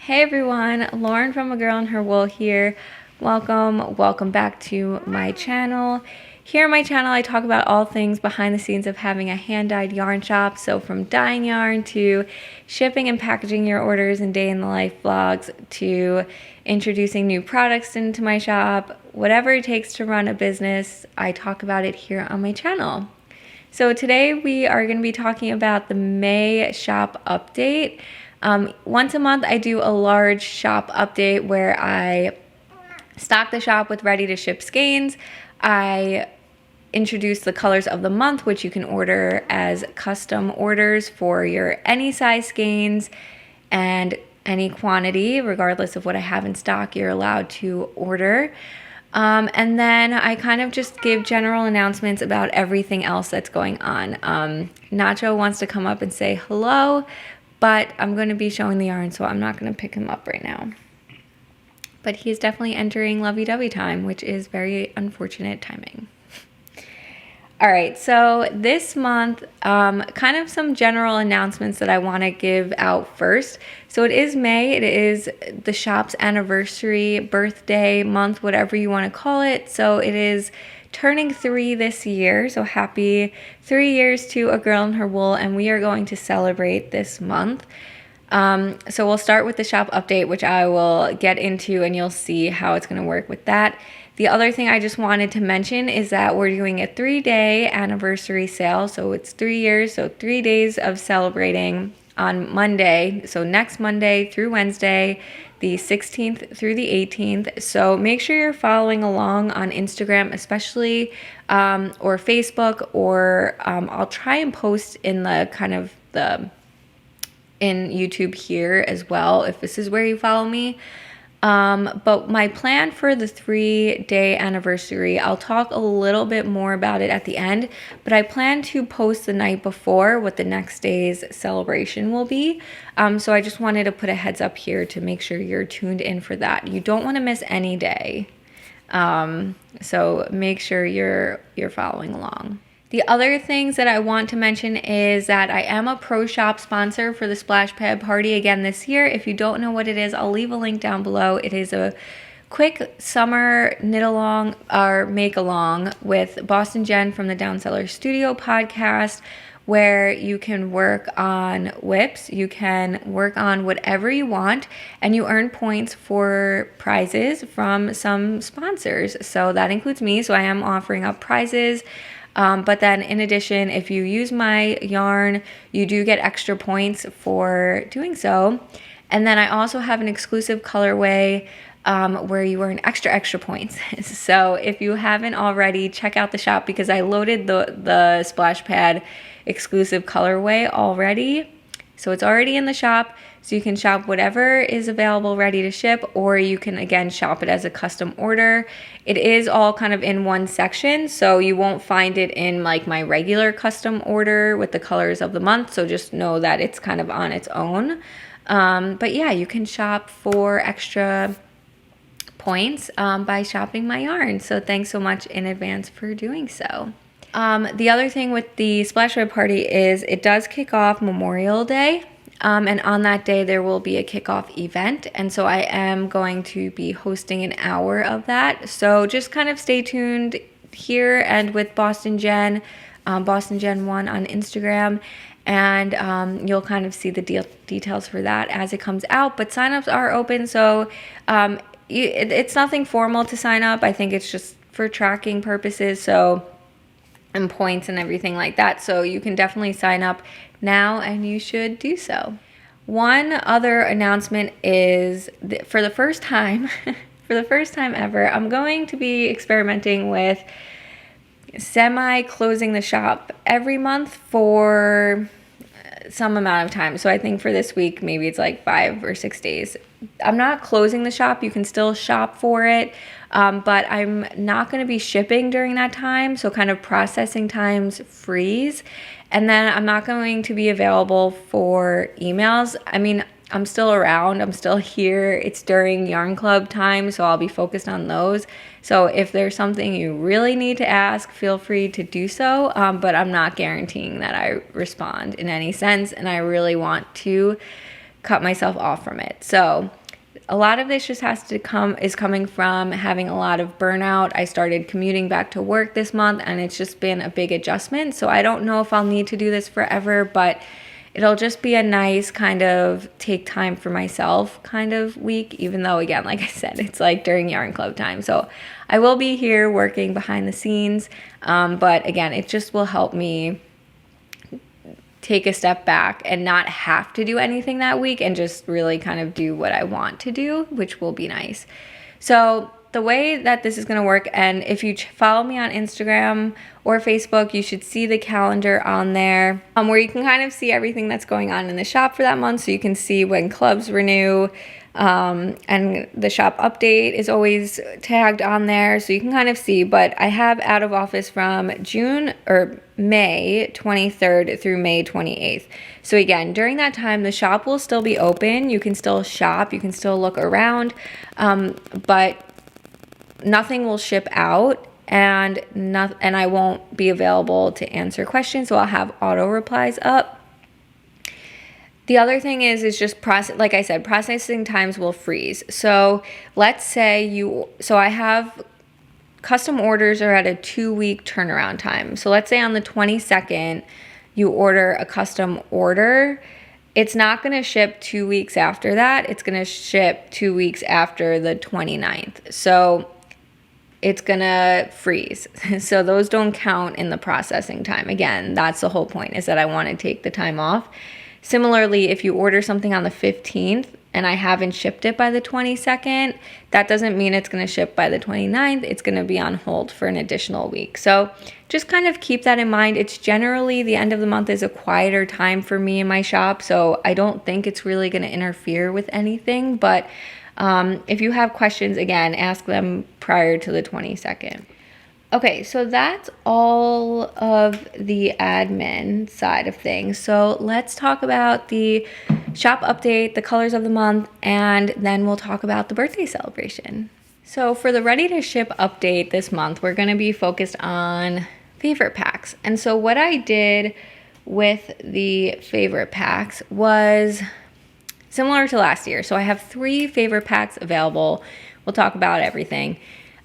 Hey everyone, Lauren from A Girl and Her Wool here. Welcome back to my channel. Here on my channel I talk about all things behind the scenes of having a hand-dyed yarn shop. So from dyeing yarn to shipping and packaging your orders and day in the life vlogs to introducing new products into my shop. Whatever it takes to run a business, I talk about it here on my channel. So today we are going to be talking about the May shop update. Once a month I do a large shop update where I stock the shop with ready to ship skeins. I introduce the colors of the month, which you can order as custom orders for your any size skeins and any quantity, regardless of what I have in stock, you're allowed to order. And then I kind of just give general announcements about everything else that's going on. Nacho wants to come up and say hello, but I'm going to be showing the yarn, so I'm not going to pick him up right now. But he's definitely entering lovey-dovey time, which is very unfortunate timing. All right, so this month, kind of some general announcements that I want to give out first. So it is May. It is the shop's anniversary, birthday month, whatever you want to call it. So it is turning 3 this year. So happy 3 years to A Girl and Her Wool, and we are going to celebrate this month. So we'll start with the shop update, which I will get into, and you'll see how it's going to work with that. The other thing I just wanted to mention is that we're doing a 3-day anniversary sale. So it's 3 years, so 3 days of celebrating on Monday. So next Monday through Wednesday, the 16th through the 18th. So make sure you're following along on Instagram, especially, or Facebook, or I'll try and post in the kind of in YouTube here as well, if this is where you follow me. But my plan for the 3-day anniversary, I'll talk a little bit more about it at the end, but I plan to post the night before what the next day's celebration will be. So I just wanted to put a heads up here to make sure you're tuned in for that. You don't want to miss any day. So make sure you're following along. The other things that I want to mention is that I am a Pro Shop sponsor for the Splash Pad Party again this year. If you don't know what it is, I'll leave a link down below. It is a quick summer knit along or make along with Boston Jen from the Down Cellar Studio podcast, where you can work on whips, you can work on whatever you want, and you earn points for prizes from some sponsors. So that includes me, so I am offering up prizes. But then in addition, if you use my yarn, you do get extra points for doing so. And then I also have an exclusive colorway where you earn extra points. So if you haven't already, check out the shop, because I loaded the Splash Pad exclusive colorway already. So it's already in the shop. So you can shop whatever is available ready to ship, or you can again shop it as a custom order. It is all kind of in one section, so you won't find it in like my regular custom order with the colors of the month. So just know that it's kind of on its own. But yeah, you can shop for extra points by shopping my yarn. So thanks so much in advance for doing so. The other thing with the Splash Pad Party is it does kick off Memorial Day. And on that day, there will be a kickoff event. And so I am going to be hosting an hour of that. So just kind of stay tuned here and with Boston Jen, Boston Jen 1 on Instagram. And you'll kind of see the details for that as it comes out. But signups are open. So it's nothing formal to sign up. I think it's just for tracking purposes. So and points and everything like that. So you can definitely sign up now, and you should do so. One other announcement is for the first time, ever, I'm going to be experimenting with semi-closing the shop every month for some amount of time. So I think for this week, maybe it's like 5 or 6 days. I'm not closing the shop. You can still shop for it. But I'm not going to be shipping during that time. So kind of processing times freeze. And then I'm not going to be available for emails. I mean, I'm still around. I'm still here. It's during Yarn Club time, so I'll be focused on those. So if there's something you really need to ask, feel free to do so. But I'm not guaranteeing that I respond in any sense. And I really want to cut myself off from it. So a lot of this just is coming from having a lot of burnout. I started commuting back to work this month, and it's just been a big adjustment. So I don't know if I'll need to do this forever, but it'll just be a nice kind of take time for myself kind of week, even though, again, like I said, it's like during yarn club time. So I will be here working behind the scenes, but again, it just will help me take a step back and not have to do anything that week and just really kind of do what I want to do, which will be nice. So the way that this is going to work, and if you follow me on Instagram or Facebook, you should see the calendar on there, where you can kind of see everything that's going on in the shop for that month. So you can see when clubs renew, and the shop update is always tagged on there, so you can kind of see. But I have out of office from May 23rd through May 28th. So again, during that time, the shop will still be open. You can still shop, you can still look around, but nothing will ship out, and I won't be available to answer questions, so I'll have auto replies up. The other thing is just like I said, processing times will freeze. So let's say I have custom orders are at a 2-week turnaround time. So let's say on the 22nd, you order a custom order. It's not going to ship 2 weeks after that. It's going to ship 2 weeks after the 29th. So it's going to freeze. So those don't count in the processing time. Again, that's the whole point, is that I want to take the time off. Similarly, if you order something on the 15th and I haven't shipped it by the 22nd, that doesn't mean it's going to ship by the 29th. It's going to be on hold for an additional week. So just kind of keep that in mind. It's generally the end of the month is a quieter time for me in my shop, so I don't think it's really going to interfere with anything. But if you have questions, again, ask them prior to the 22nd. Okay, so that's all of the admin side of things. So let's talk about the shop update, the colors of the month, and then we'll talk about the birthday celebration. So for the ready to ship update this month, we're going to be focused on favorite packs. And so what I did with the favorite packs was similar to last year. So I have 3 favorite packs available. We'll talk about everything.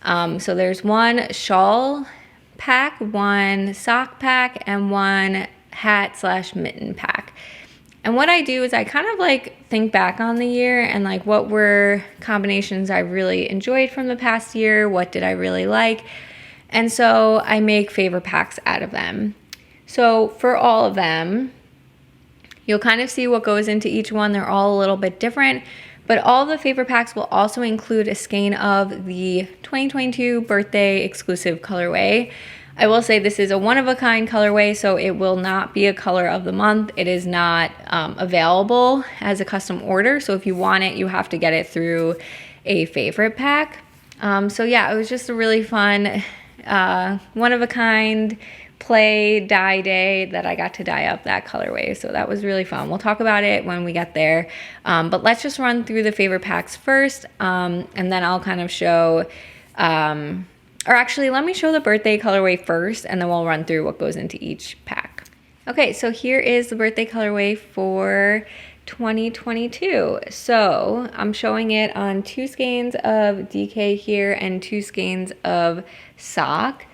So there's one shawl pack, one sock pack, and one hat/mitten pack. And what I do is I kind of like think back on the year and like what were combinations I really enjoyed from the past year, what did I really like, and so I make favorite packs out of them. So for all of them, you'll kind of see what goes into each one. They're all a little bit different. But all the favorite packs will also include a skein of the 2022 birthday exclusive colorway. I will say this is a one-of-a-kind colorway, so it will not be a color of the month. It is not available as a custom order, so if you want it, you have to get it through a favorite pack. So yeah, it was just a really fun one-of-a-kind play dye day that I got to dye up that colorway, so that was really fun. We'll talk about it when we get there, but let's just run through the favorite packs first, and then I'll kind of show, or actually let me show the birthday colorway first, and then we'll run through what goes into each pack. Okay, so here is the birthday colorway for 2022. So I'm showing it on 2 skeins of DK here and 2 skeins of sock.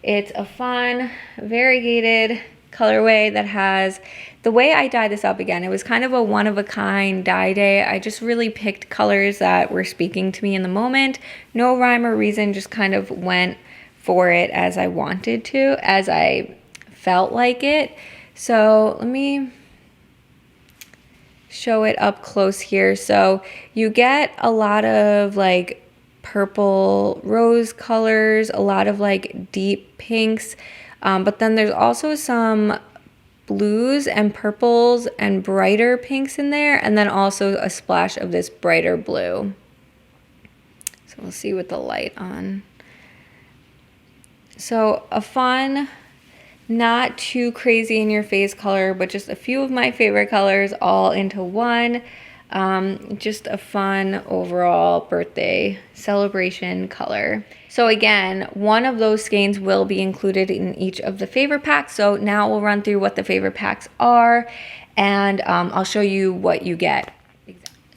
It's a fun, variegated colorway that has, the way I dyed this up, again, it was kind of a one-of-a-kind dye day. I just really picked colors that were speaking to me in the moment. No rhyme or reason, just kind of went for it as I wanted to, as I felt like it. So let me show it up close here. So you get a lot of like purple rose colors, a lot of like deep pinks, but then there's also some blues and purples and brighter pinks in there, and then also a splash of this brighter blue. So we'll see with the light on. So a fun, not too crazy in your face color, but just a few of my favorite colors all into one. Just a fun overall birthday celebration color. So again, one of those skeins will be included in each of the favorite packs. So now we'll run through what the favorite packs are, and I'll show you what you get.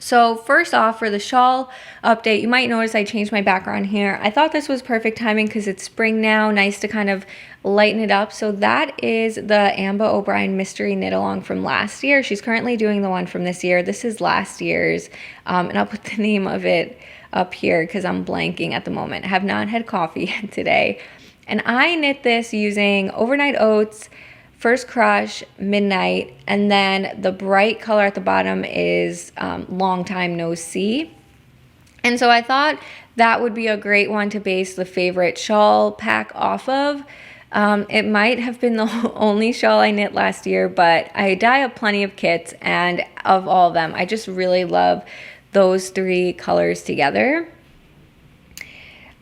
So first off, for the shawl update, you might notice I changed my background here. I thought this was perfect timing because it's spring now, nice to kind of lighten it up. So that is the Amba O'Brien mystery knit along from last year. She's currently doing the one from this year. This is last year's, and I'll put the name of it up here because I'm blanking at the moment. I have not had coffee yet today. And I knit this using overnight oats, First Crush, Midnight, and then the bright color at the bottom is Long Time No See. And so I thought that would be a great one to base the favorite shawl pack off of. It might have been the only shawl I knit last year, but I dye up plenty of kits, and of all of them, I just really love those three colors together.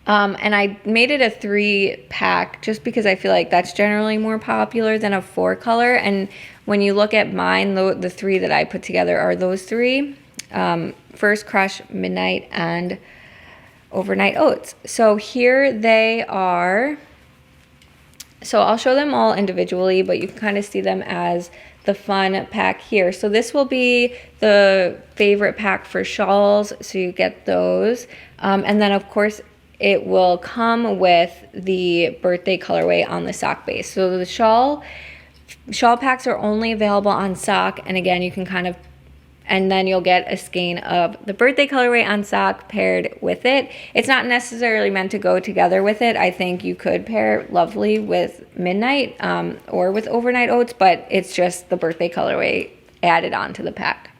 And I made it a 3-pack just because I feel like that's generally more popular than a 4-color. And when you look at mine, the 3 that I put together are those 3. First Crush, Midnight, and Overnight Oats. So here they are. So I'll show them all individually, but you can kind of see them as the fun pack here. So this will be the favorite pack for shawls, so you get those. And then of course, it will come with the birthday colorway on the sock base. So the shawl packs are only available on sock, and again, you can kind of, and then you'll get a skein of the birthday colorway on sock paired with it. It's not necessarily meant to go together with it. I think you could pair lovely with Midnight or with Overnight Oats, but it's just the birthday colorway added onto the pack.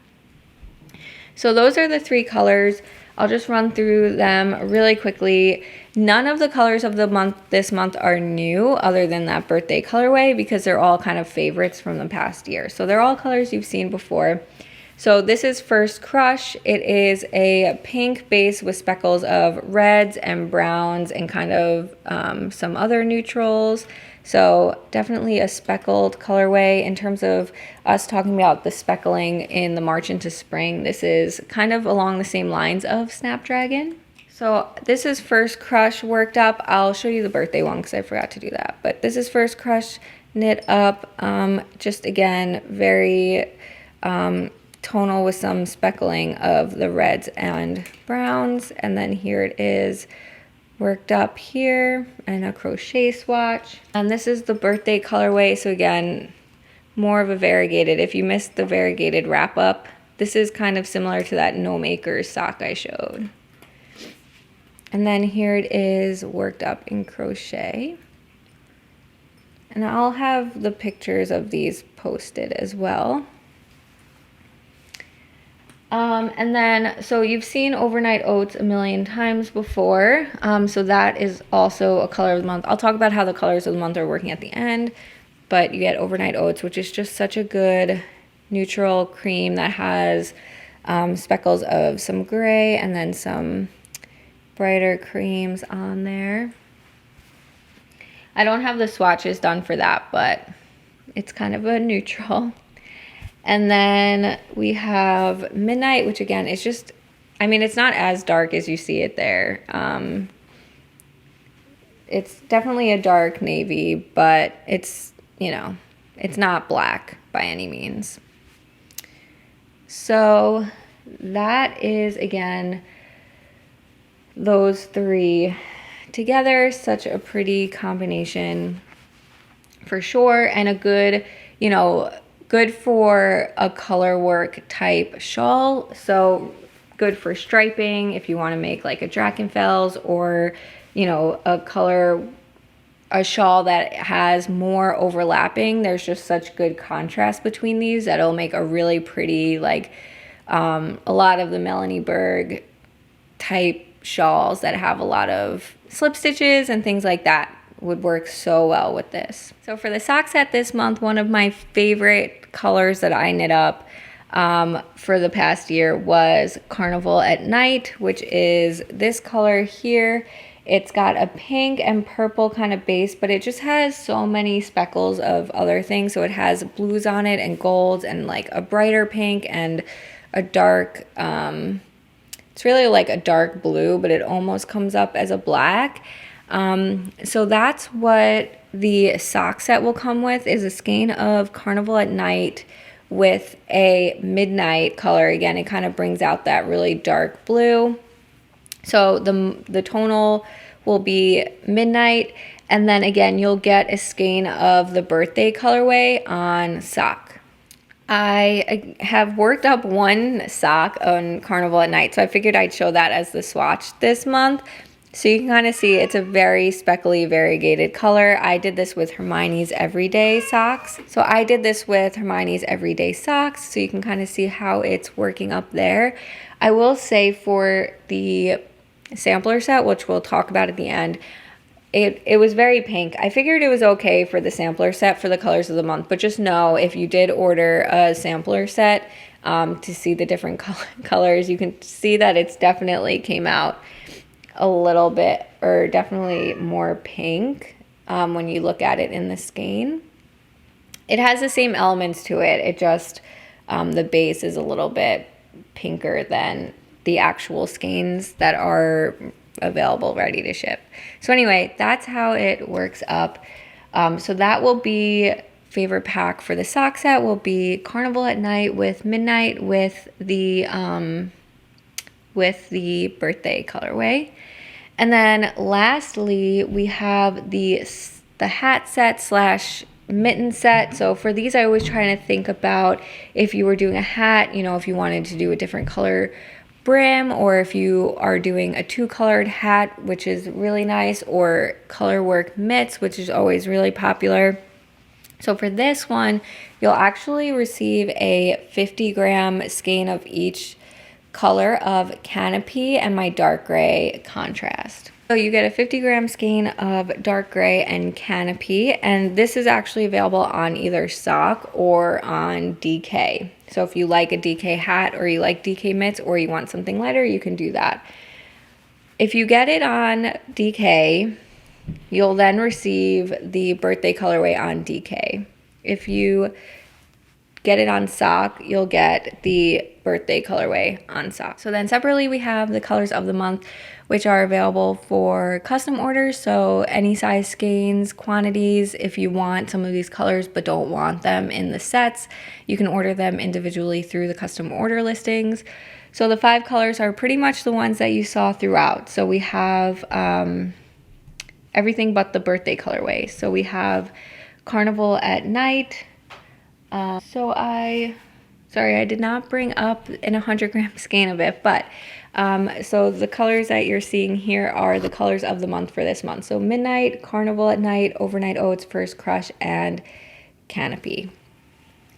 So those are the 3 colors. I'll just run through them really quickly. None of the colors of this month are new other than that birthday colorway because they're all kind of favorites from the past year. So they're all colors you've seen before. So this is First Crush. It is a pink base with speckles of reds and browns and kind of some other neutrals. So definitely a speckled colorway. In terms of us talking about the speckling in the March into Spring, this is kind of along the same lines of Snapdragon. So this is First Crush worked up. I'll show you the birthday one because I forgot to do that. But this is First Crush knit up. Just again, very tonal with some speckling of the reds and browns. And then here it is worked up here and a crochet swatch. And this is the birthday colorway. So again, more of a variegated. If you missed the variegated wrap up, this is kind of similar to that No Makers sock I showed. And then here it is worked up in crochet. And I'll have the pictures of these posted as well. And then, so you've seen Overnight Oats a million times before. So that is also a color of the month. I'll talk about how the colors of the month are working at the end. But you get Overnight Oats, which is just such a good neutral cream that has speckles of some gray and then some brighter creams on there. I don't have the swatches done for that, but it's kind of a neutral. And then we have Midnight, which again is just, I mean, it's not as dark as you see it there. It's definitely a dark navy, but it's, you know, it's not black by any means. So that is, again, those 3 together. Such a pretty combination for sure, and a good, you know, good for a color work type shawl. So good for striping if you want to make like a Drachenfels, or, you know, a shawl that has more overlapping. There's just such good contrast between these that it'll make a really pretty, like a lot of the Melanie Berg type shawls that have a lot of slip stitches and things like that would work so well with this. So for the sock set this month, one of my favorite colors that I knit up for the past year was Carnival at Night, which is this color here. It's got a pink and purple kind of base, but it just has so many speckles of other things. So it has blues on it and golds and like a brighter pink and a dark, it's really like a dark blue, but it almost comes up as a black. So that's what the sock set will come with, is a skein of Carnival at Night with a midnight color. Again, it kind of brings out that really dark blue. So the tonal will be midnight, and then again you'll get a skein of the birthday colorway on sock. I have worked up one sock on Carnival at Night, so I figured I'd show that as the swatch this month. So you can kind of see it's a very speckly, variegated color. I did this with Hermione's Everyday socks. So I did this with Hermione's Everyday socks, so you can kind of see how it's working up there. I will say for the sampler set, which we'll talk about at the end, it was very pink. I figured it was okay for the sampler set for the colors of the month, but just know if you did order a sampler set to see the different colors, you can see that it's definitely came out a little bit, or definitely more pink when you look at it in the skein. It has the same elements to it. It just, the base is a little bit pinker than the actual skeins that are available ready to ship. So anyway, that's how it works up. So that will be favorite pack for the sock set will be Carnival at Night with Midnight with the birthday colorway. And then lastly, we have the hat set slash mitten set. So for these, I always try to think about if you were doing a hat, you know, if you wanted to do a different color brim, or if you are doing a two-colored hat, which is really nice, or color work mitts, which is always really popular. So for this one, you'll actually receive a 50-gram skein of each color of Canopy and my dark gray contrast. So you get a 50-gram skein of dark gray and Canopy, and this is actually available on either sock or on DK. So if you like a DK hat, or you like DK mitts, or you want something lighter, you can do that. If you get it on DK, you'll then receive the birthday colorway on DK. If you get it on sock, you'll get the birthday colorway on sock. So then separately, we have the colors of the month, which are available for custom orders. So any size skeins, quantities, if you want some of these colors but don't want them in the sets, you can order them individually through the custom order listings. So the 5 colors are pretty much the ones that you saw throughout. So we have everything but the birthday colorway. So we have Carnival at Night. Sorry, I did not bring up an 100-gram skein of it, but so the colors that you're seeing here are the colors of the month for this month. So Midnight, Carnival at Night, Overnight Oats, First Crush, and Canopy.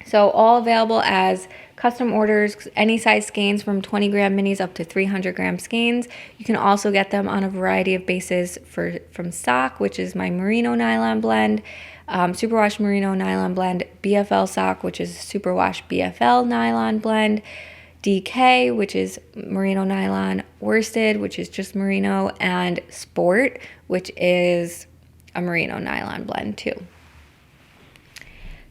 So all available as custom orders, any size skeins from 20-gram minis up to 300-gram skeins. You can also get them on a variety of bases from sock, which is my merino nylon blend, superwash merino nylon blend, BFL sock, which is superwash BFL nylon blend, DK, which is merino nylon, worsted, which is just merino, and sport, which is a merino nylon blend too.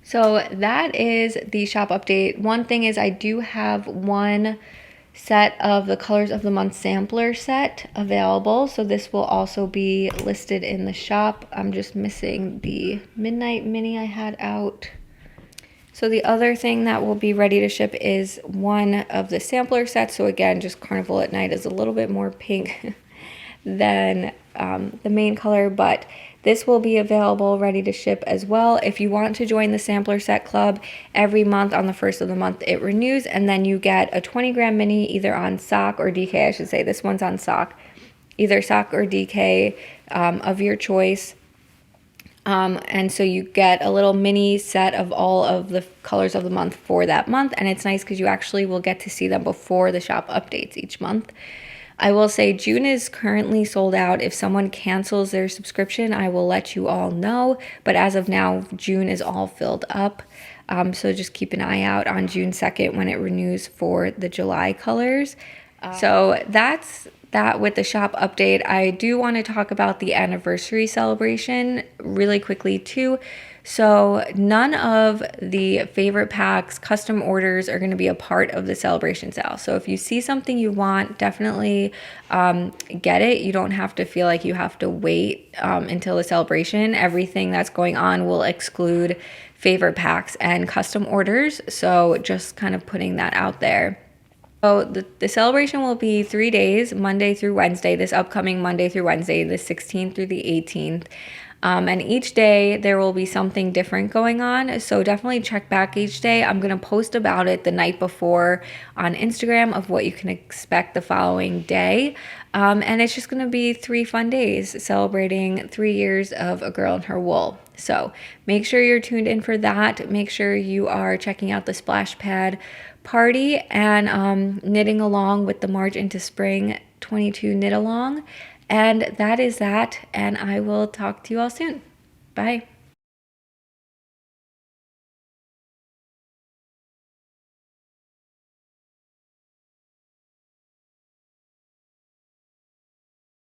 So that is the shop update. One thing is I do have one set of the colors of the month sampler set available, so this will also be listed in the shop. I'm just missing the midnight mini I had out. So the other thing that will be ready to ship is one of the sampler sets. So again, just Carnival at Night is a little bit more pink than the main color, but this will be available ready to ship as well. If you want to join the sampler set club, every month on the 1st of the month it renews, and then you get a 20-gram mini either on sock or DK. I should say this one's on sock, either sock or DK of your choice. And so you get a little mini set of all of the colors of the month for that month, and it's nice because you actually will get to see them before the shop updates each month. I will say June is currently sold out. If someone cancels their subscription, I will let you all know. But as of now, June is all filled up. So just keep an eye out on June 2nd when it renews for the July colors. So that's that with the shop update. I do want to talk about the anniversary celebration really quickly too. So none of the favorite packs, custom orders are going to be a part of the celebration sale. So if you see something you want, definitely get it. You don't have to feel like you have to wait until the celebration. Everything that's going on will exclude favorite packs and custom orders. So just kind of putting that out there. So the celebration will be 3 days, Monday through Wednesday, this upcoming Monday through Wednesday, the 16th through the 18th. And each day there will be something different going on. So definitely check back each day. I'm going to post about it the night before on Instagram of what you can expect the following day. And it's just going to be 3 fun days celebrating 3 years of A Girl and Her Wool. So make sure you're tuned in for that. Make sure you are checking out the splash pad party and knitting along with the March into Spring 22 knit along. And that is that. And I will talk to you all soon. Bye.